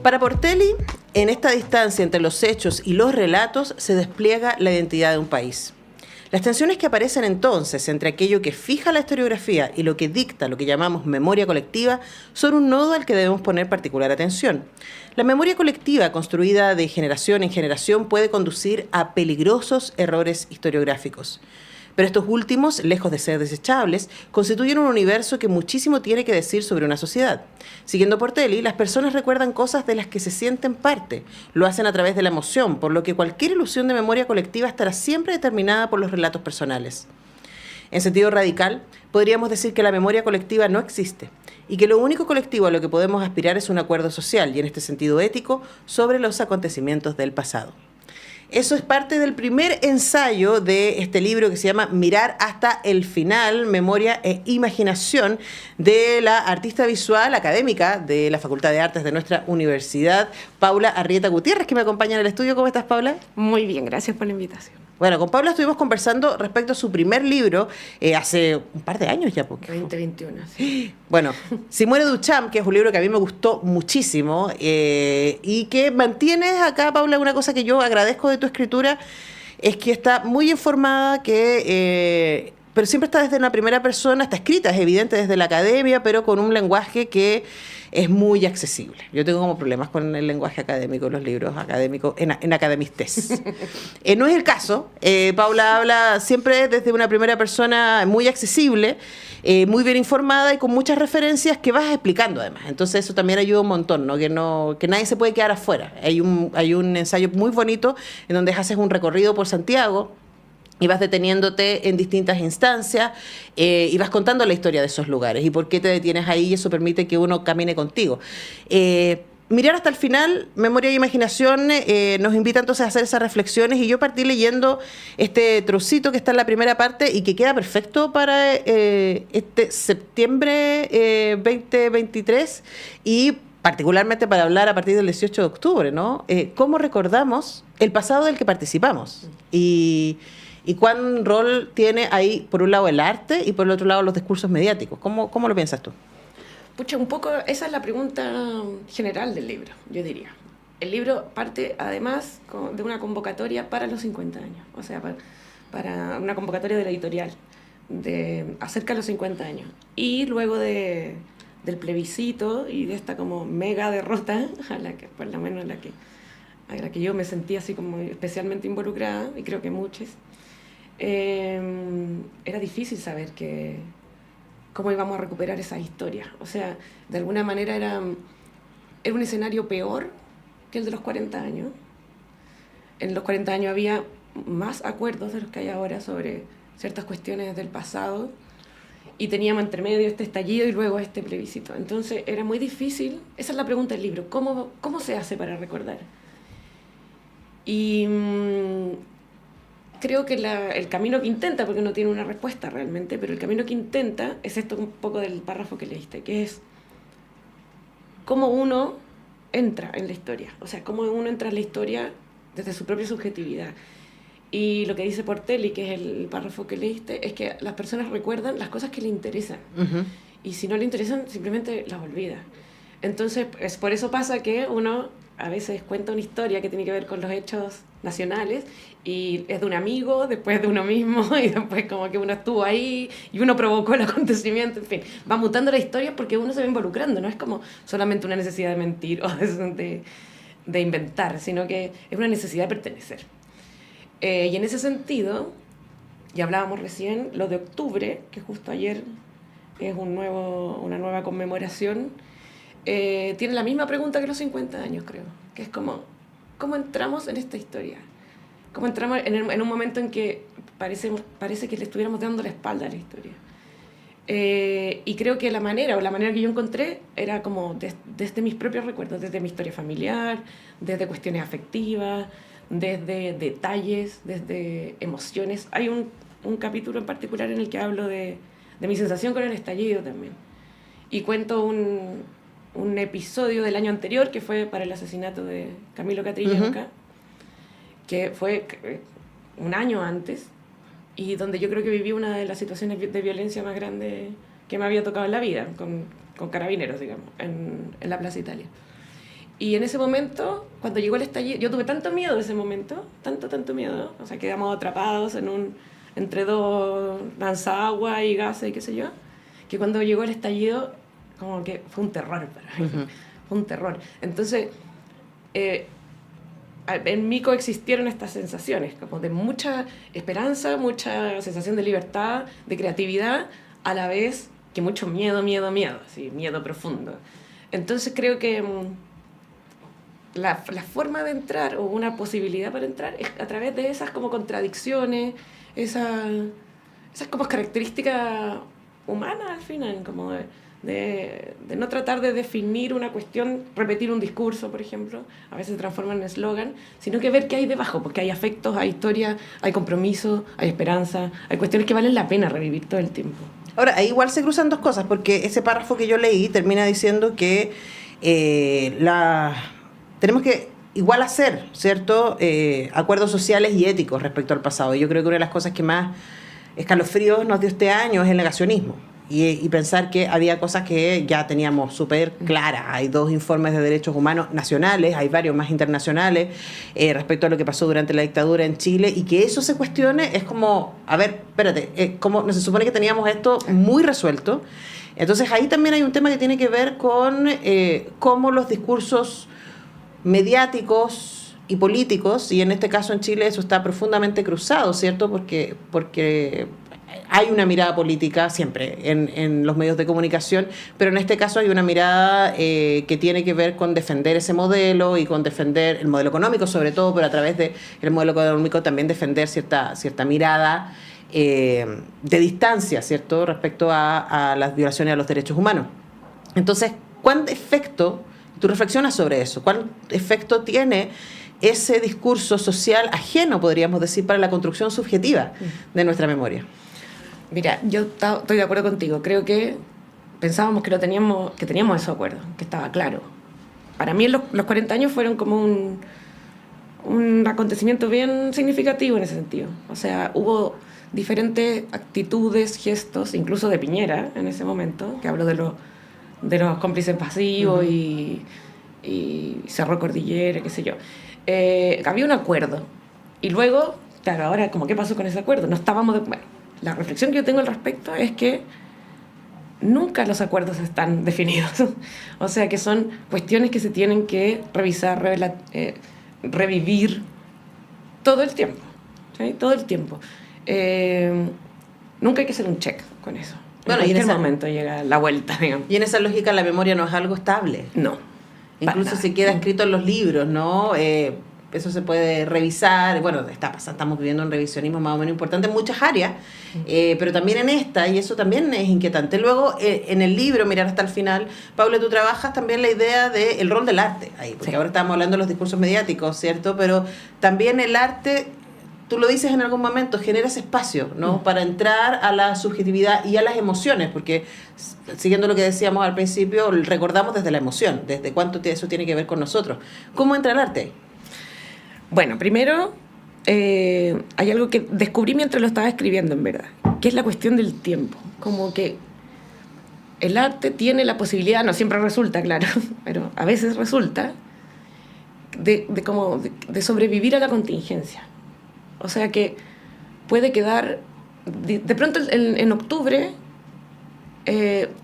Para Portelli, en esta distancia entre los hechos y los relatos se despliega la identidad de un país. Las tensiones que aparecen entonces entre aquello que fija la historiografía y lo que dicta lo que llamamos memoria colectiva son un nodo al que debemos poner particular atención. La memoria colectiva, construida de generación en generación, puede conducir a peligrosos errores historiográficos. Pero estos últimos, lejos de ser desechables, constituyen un universo que muchísimo tiene que decir sobre una sociedad. Siguiendo Portelli, las personas recuerdan cosas de las que se sienten parte, lo hacen a través de la emoción, por lo que cualquier ilusión de memoria colectiva estará siempre determinada por los relatos personales. En sentido radical, podríamos decir que la memoria colectiva no existe y que lo único colectivo a lo que podemos aspirar es un acuerdo social y, en este sentido ético, sobre los acontecimientos del pasado. Eso es parte del primer ensayo de este libro que se llama Mirar hasta el final, Memoria e Imaginación, de la artista visual académica de la Facultad de Artes de nuestra universidad, Paula Arrieta Gutiérrez, que me acompaña en el estudio. ¿Cómo estás, Paula? Muy bien, gracias por la invitación. Bueno, con Paula estuvimos conversando respecto a su primer libro hace un par de años ya. 2021, sí. Bueno, Si muere Duchamp, que es un libro que a mí me gustó muchísimo y que mantienes acá, Paula, una cosa que yo agradezco de tu escritura, es que está muy informada, pero siempre está desde una primera persona, está escrita, es evidente, desde la academia, pero con un lenguaje que es muy accesible. Yo tengo como problemas con el lenguaje académico, los libros académicos, en academistes. No es el caso. Paula habla siempre desde una primera persona muy accesible, muy bien informada y con muchas referencias que vas explicando además. Entonces eso también ayuda un montón, ¿no? Que nadie se puede quedar afuera. Hay un ensayo muy bonito en donde haces un recorrido por Santiago y vas deteniéndote en distintas instancias y vas contando la historia de esos lugares y por qué te detienes ahí, y eso permite que uno camine contigo. Mirar hasta el final, Memoria e Imaginación, nos invita entonces a hacer esas reflexiones, y yo partí leyendo este trocito que está en la primera parte y que queda perfecto para este septiembre 2023 y particularmente para hablar a partir del 18 de octubre, ¿no? ¿Cómo recordamos el pasado del que participamos? ¿Y cuán rol tiene ahí, por un lado, el arte y por el otro lado, los discursos mediáticos? ¿Cómo lo piensas tú? Pucha, un poco esa es la pregunta general del libro, yo diría. El libro parte, además, de una convocatoria para los 50 años. O sea, para una convocatoria de la editorial acerca de los 50 años. Y luego del plebiscito y de esta como mega derrota, a la que, por lo menos a la que yo me sentí así como especialmente involucrada, y creo que muchos, era difícil saber cómo íbamos a recuperar esa historia. O sea, de alguna manera era un escenario peor que el de los 40 años. En los 40 años había más acuerdos de los que hay ahora sobre ciertas cuestiones del pasado, y teníamos entre medio este estallido y luego este plebiscito. Entonces era muy difícil. Esa es la pregunta del libro: ¿cómo se hace para recordar? Y creo que el camino que intenta, porque no tiene una respuesta realmente, pero el camino que intenta es esto un poco del párrafo que leíste, que es cómo uno entra en la historia. O sea, cómo uno entra en la historia desde su propia subjetividad. Y lo que dice Portelli, que es el párrafo que leíste, es que las personas recuerdan las cosas que le interesan. Uh-huh. Y si no le interesan, simplemente las olvida. Entonces, por eso pasa que uno a veces cuenta una historia que tiene que ver con los hechos nacionales y es de un amigo, después de uno mismo, y después como que uno estuvo ahí y uno provocó el acontecimiento. En fin, va mutando la historia porque uno se va involucrando. No es como solamente una necesidad de mentir o de inventar, sino que es una necesidad de pertenecer. Y en ese sentido, ya hablábamos recién, lo de octubre, que justo ayer es una nueva conmemoración, tiene la misma pregunta que los 50 años, creo, que es como, ¿cómo entramos en esta historia? ¿Cómo entramos en un momento en que parece que le estuviéramos dando la espalda a la historia? Y creo que la manera que yo encontré era como desde mis propios recuerdos, desde mi historia familiar, desde cuestiones afectivas, desde detalles, desde emociones. Hay un capítulo en particular en el que hablo de mi sensación con el estallido también. Y cuento un episodio del año anterior, que fue para el asesinato de Camilo Catrillanca, uh-huh, que fue un año antes, y donde yo creo que viví una de las situaciones de violencia más grandes que me había tocado en la vida, con carabineros, digamos, en la Plaza Italia. Y en ese momento, cuando llegó el estallido, yo tuve tanto miedo en ese momento, tanto miedo, o sea, quedamos atrapados entre dos lanzaagua y gases y qué sé yo, que cuando llegó el estallido, como que fue un terror para mí, fue un terror. Entonces, en mí coexistieron estas sensaciones, como de mucha esperanza, mucha sensación de libertad, de creatividad, a la vez que mucho miedo, así, miedo profundo. Entonces creo que la forma de entrar, o una posibilidad para entrar, es a través de esas como contradicciones, esas como características humanas al final, como de no tratar de definir una cuestión, repetir un discurso, por ejemplo, a veces se transforma en eslogan, sino que ver qué hay debajo, porque hay afectos, hay historia, hay compromiso, hay esperanza, hay cuestiones que valen la pena revivir todo el tiempo. Ahora, ahí igual se cruzan dos cosas, porque ese párrafo que yo leí termina diciendo que tenemos que igual hacer, ¿cierto? Acuerdos sociales y éticos respecto al pasado. Y yo creo que una de las cosas que más escalofríos nos dio este año es el negacionismo. Y pensar que había cosas que ya teníamos súper claras. Hay 2 informes de derechos humanos nacionales, hay varios más internacionales respecto a lo que pasó durante la dictadura en Chile, y que eso se cuestione es como, a ver, espérate, ¿cómo no se supone que teníamos esto muy resuelto? Entonces ahí también hay un tema que tiene que ver con cómo los discursos mediáticos y políticos, y en este caso en Chile eso está profundamente cruzado, ¿cierto? Porque hay una mirada política siempre en los medios de comunicación, pero en este caso hay una mirada que tiene que ver con defender ese modelo y con defender el modelo económico sobre todo, pero a través del modelo económico también defender cierta mirada de distancia, ¿cierto?, respecto a las violaciones a los derechos humanos. Entonces, ¿cuál efecto, tú reflexionas sobre eso, cuál efecto tiene ese discurso social ajeno, podríamos decir, para la construcción subjetiva de nuestra memoria? Mira, yo estoy de acuerdo contigo. Creo que pensábamos que teníamos esos acuerdos, que estaba claro. Para mí los 40 años fueron como un acontecimiento bien significativo en ese sentido. O sea, hubo diferentes actitudes, gestos, incluso de Piñera en ese momento, que habló de los cómplices pasivos y Cerro Cordillera, qué sé yo. Había un acuerdo. Y luego, claro, ahora, como, ¿qué pasó con ese acuerdo? No estábamos bueno, la reflexión que yo tengo al respecto es que nunca los acuerdos están definidos. O sea, que son cuestiones que se tienen que revisar, revivir todo el tiempo. ¿Sí? Todo el tiempo. Nunca hay que hacer un check con eso. Bueno, en cualquier momento llega la vuelta, digamos. Y en esa lógica la memoria no es algo estable. No. Incluso si queda escrito en los libros, ¿no? Eso se puede revisar. Bueno, estamos viviendo un revisionismo más o menos importante en muchas áreas, pero también en esta, y eso también es inquietante. Luego, en el libro, mirar hasta el final, Paula, tú trabajas también la idea del rol del arte ahí, porque ahora estamos hablando de los discursos mediáticos, ¿cierto? Pero también el arte, tú lo dices en algún momento, genera ese espacio, ¿no? Para entrar a la subjetividad y a las emociones, porque siguiendo lo que decíamos al principio, recordamos desde la emoción, desde cuánto eso tiene que ver con nosotros. ¿Cómo entra el arte? Bueno, primero hay algo que descubrí mientras lo estaba escribiendo, en verdad, que es la cuestión del tiempo. Como que el arte tiene la posibilidad, no siempre resulta, claro, pero a veces resulta, de sobrevivir a la contingencia. O sea que puede quedar, de pronto en octubre,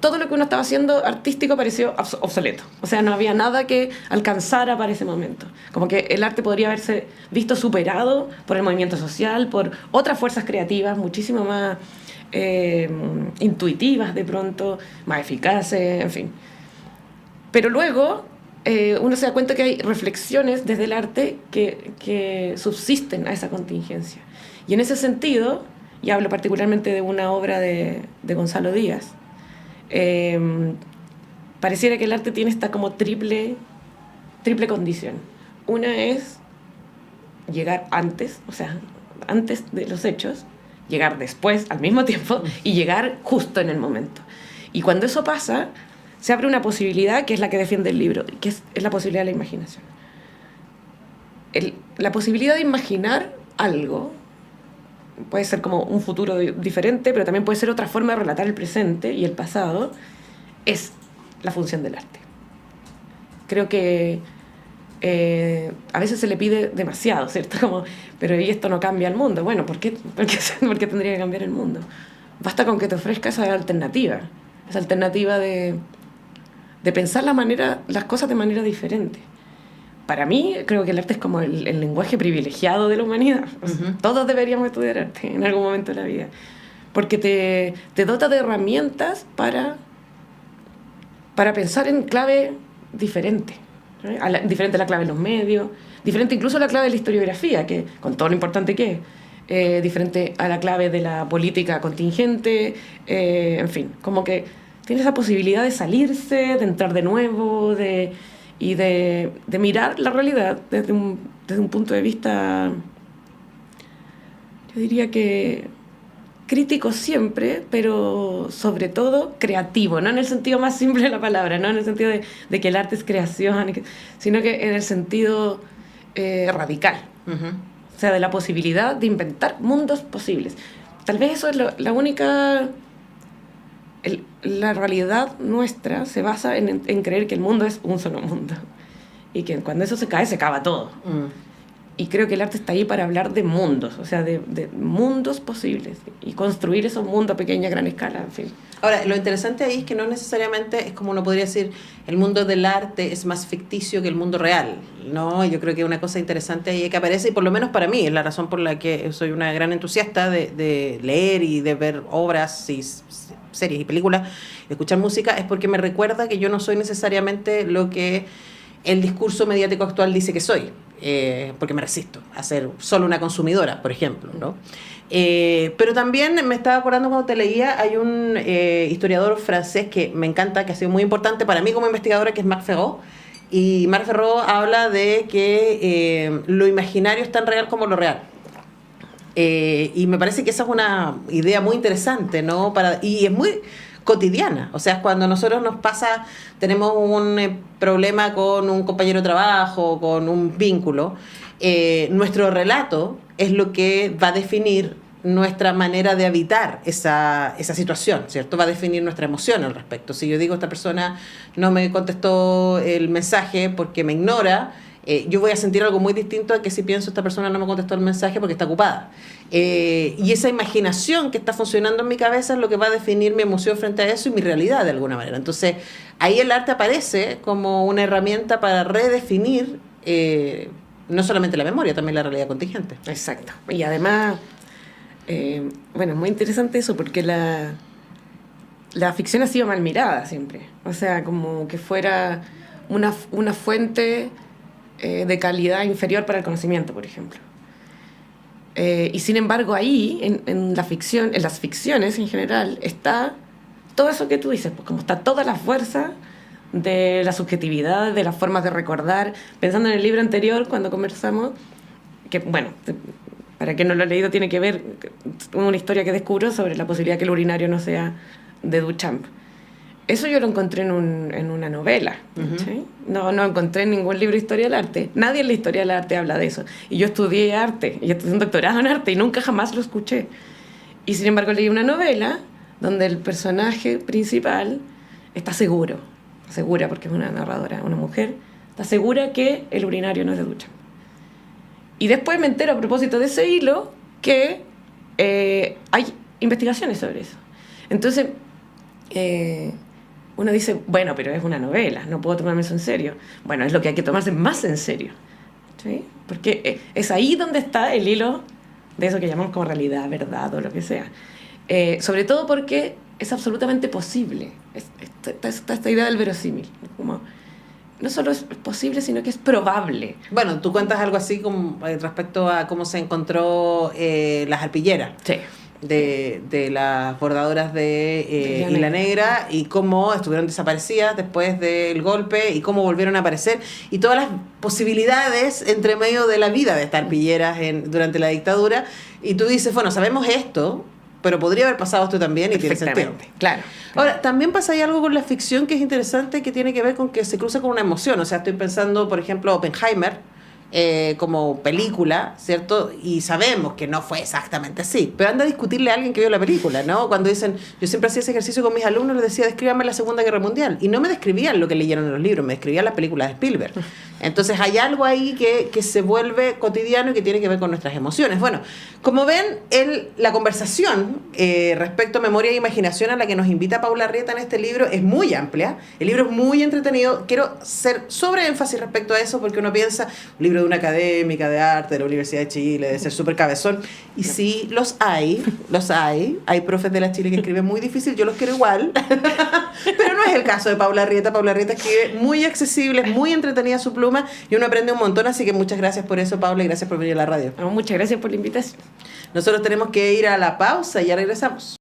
todo lo que uno estaba haciendo artístico pareció obsoleto. O sea, no había nada que alcanzara para ese momento. Como que el arte podría haberse visto superado por el movimiento social, por otras fuerzas creativas muchísimo más intuitivas de pronto, más eficaces, en fin. Pero luego uno se da cuenta que hay reflexiones desde el arte que subsisten a esa contingencia. Y en ese sentido, y hablo particularmente de una obra de Gonzalo Díaz, pareciera que el arte tiene esta como triple condición. Una es llegar antes, o sea, antes de los hechos, llegar después al mismo tiempo y llegar justo en el momento. Y cuando eso pasa, se abre una posibilidad que es la que defiende el libro, que es la posibilidad de la imaginación. La posibilidad de imaginar algo puede ser como un futuro diferente, pero también puede ser otra forma de relatar el presente y el pasado, es la función del arte. Creo que a veces se le pide demasiado, ¿cierto? Como, pero ¿y esto no cambia el mundo? Bueno, ¿por qué tendría que cambiar el mundo? Basta con que te ofrezca esa alternativa de pensar las cosas de manera diferente. Para mí, creo que el arte es como el lenguaje privilegiado de la humanidad. O sea, todos deberíamos estudiar arte en algún momento de la vida. Porque te dota de herramientas para pensar en clave diferente. Diferente a la clave de los medios, diferente incluso a la clave de la historiografía, que con todo lo importante que es, diferente a la clave de la política contingente, en fin, como que tiene esa posibilidad de salirse, de entrar de nuevo, de mirar la realidad desde un punto de vista, yo diría que crítico siempre, pero sobre todo creativo, no en el sentido más simple de la palabra, no en el sentido de que el arte es creación, sino que en el sentido radical. O sea, de la posibilidad de inventar mundos posibles. Tal vez eso es la única... la realidad nuestra se basa en creer que el mundo es un solo mundo. Y que cuando eso se cae, se acaba todo. Y creo que el arte está ahí para hablar de mundos, o sea, de mundos posibles. Y construir esos mundos a pequeña, gran escala, en fin. Ahora, lo interesante ahí es que no necesariamente es como uno podría decir, el mundo del arte es más ficticio que el mundo real, ¿no? Yo creo que una cosa interesante ahí que aparece, y por lo menos para mí, es la razón por la que soy una gran entusiasta de leer y de ver obras y series y películas, de escuchar música, es porque me recuerda que yo no soy necesariamente lo que el discurso mediático actual dice que soy. Porque me resisto a ser solo una consumidora, por ejemplo, ¿no? Pero también me estaba acordando cuando te leía, hay un historiador francés que me encanta, que ha sido muy importante para mí como investigadora, que es Marc Ferraud, y Marc Ferraud habla de que lo imaginario es tan real como lo real. Y me parece que esa es una idea muy interesante, ¿no? Y es muy cotidiana, o sea, cuando a nosotros nos pasa, tenemos un problema con un compañero de trabajo, con un vínculo, nuestro relato es lo que va a definir nuestra manera de habitar esa situación, ¿cierto? Va a definir nuestra emoción al respecto. Si yo digo, esta persona no me contestó el mensaje porque me ignora, yo voy a sentir algo muy distinto a que si pienso, esta persona no me contestó el mensaje porque está ocupada. Y esa imaginación que está funcionando en mi cabeza es lo que va a definir mi emoción frente a eso y mi realidad de alguna manera. Entonces, ahí el arte aparece como una herramienta para redefinir no solamente la memoria, también la realidad contingente. Exacto. Y además, bueno, es muy interesante eso porque la ficción ha sido mal mirada siempre. O sea, como que fuera una fuente de calidad inferior para el conocimiento, por ejemplo. Y sin embargo ahí, en la ficción, en las ficciones en general, está todo eso que tú dices, pues como está toda la fuerza de la subjetividad, de las formas de recordar. Pensando en el libro anterior, cuando conversamos, que bueno, para quien no lo ha leído, tiene que ver una historia que descubro sobre la posibilidad que el urinario no sea de Duchamp. Eso yo lo encontré en una novela. ¿Sí? No encontré en ningún libro de historia del arte. Nadie en la historia del arte habla de eso. Y yo estudié arte, y estudié un doctorado en arte, y nunca jamás lo escuché. Y sin embargo leí una novela donde el personaje principal está segura, porque es una narradora, una mujer, está segura que el urinario no es de Duchamp. Y después me entero a propósito de ese hilo que hay investigaciones sobre eso. Entonces, uno dice, bueno, pero es una novela, no puedo tomarme eso en serio. Bueno, es lo que hay que tomarse más en serio, ¿sí? Porque es ahí donde está el hilo de eso que llamamos como realidad, verdad o lo que sea. Sobre todo porque es absolutamente posible. Está esta idea del verosímil. Como, no solo es posible, sino que es probable. Bueno, tú cuentas algo así como, respecto a cómo se encontró las arpilleras. Sí. De las bordadoras de Isla Negra y cómo estuvieron desaparecidas después del golpe y cómo volvieron a aparecer y todas las posibilidades entre medio de la vida de estas arpilleras durante la dictadura. Y tú dices, bueno, sabemos esto, pero podría haber pasado esto también y tiene sentido. Claro. Ahora, también pasa ahí algo con la ficción que es interesante, que tiene que ver con que se cruza con una emoción. O sea, estoy pensando, por ejemplo, Oppenheimer, como película, ¿cierto? Y sabemos que no fue exactamente así, pero anda a discutirle a alguien que vio la película, ¿no? Cuando dicen, yo siempre hacía ese ejercicio con mis alumnos, les decía, descríbame la Segunda Guerra Mundial, y no me describían lo que leyeron en los libros, me describían las películas de Spielberg. Entonces hay algo ahí que se vuelve cotidiano y que tiene que ver con nuestras emociones. Bueno, como ven, la conversación respecto a memoria e imaginación a la que nos invita Paula Arrieta en este libro es muy amplia, el libro es muy entretenido, quiero hacer sobre énfasis respecto a eso porque uno piensa, un libro de una académica de arte de la Universidad de Chile, debe ser súper cabezón, y sí, los hay profes de la Chile que escriben muy difícil, yo los quiero igual, pero no es el caso de Paula Arrieta escribe muy accesible, es muy entretenida su pluma, y uno aprende un montón, así que muchas gracias por eso, Paula, y gracias por venir a la radio. Muchas gracias por la invitación. Nosotros tenemos que ir a la pausa y ya regresamos.